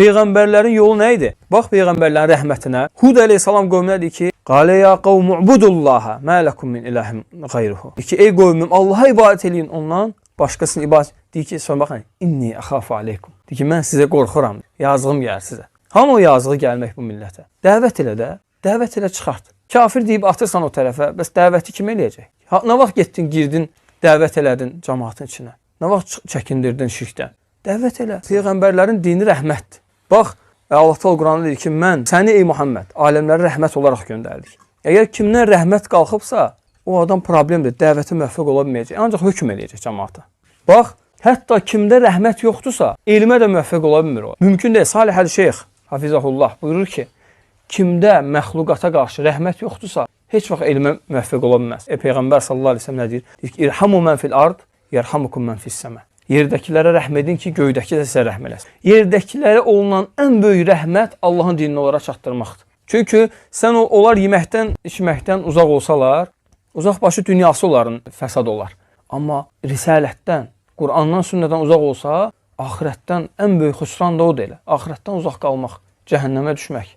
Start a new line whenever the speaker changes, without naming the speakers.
Peyğəmbərlərin yolu nə idi? Bax Peyğəmbərlərin rəhmətinə. Hud əleyhissalam qövmünə deyir ki, qalə ya qavmu'budullaha mə ləkum min ilahim qayruhu. Deyir ki, ey qövmüm, Allaha ibadət eləyin, ondan başqasını ibadət. Deyir ki, sonra baxın, inni əxafu aleykum. Deyir ki, mən sizə qorxuram, yazığım gəlir sizə. Hamı o yazığı gəlmək bu millətə. Dəvət elə də, dəvət elə çıxart. Kafir deyib atırsan o tərəfə, bəs dəvəti kim eləyəcək? Nə vaxt getdin, girdin, dəvət elədin cəmaatın içinə? Nə vaxt çəkindirdin şirkdən? Dəvət elə. Peyğəmbərlərin dini rəhmətdir. Bax, Allah Təala Quranda deyir ki, mən səni ey Muhammed, aləmlərə rəhmət olaraq göndərdik. Əgər kimdən rəhmət qalxıbsa, o adam problemdir, dəvətə müvəffəq ola bilməyəcək, ancaq hökm eləyəcək cəmaata. Bax, hətta kimdə rəhmət yoxdursa, elmə də müvəffəq ola bilmir o. Mümkün deyil. Salih əl-Şeyx Hafizəhullah buyurur ki, kimdə məxluqata qarşı rəhmət yoxdursa, heç vaxt elmə müvəffəq ola bilməz. Peyğəmbər sallallahu əleyhi və səlləm nə deyir? Deyir ki, İrhamu mən fil ard, yerhamukum mən fis səma. Yerdəkilərə rəhm edin ki, göydəki də sizə rəhm eləsin. Yerdəkilərə olunan ən böyük rəhmət Allahın dinini onlara çatdırmaqdır. Çünki sən onlar yeməkdən, içməkdən uzaq olsalar, uzaqbaşı dünyası onların fəsad olar. Amma risalətdən, Qurandan, sünnədən uzaq olsa, axirətdən ən böyük xüsran da odur elə. Axirətdən uzaq qalmaq, cəhənnəmə düşmək.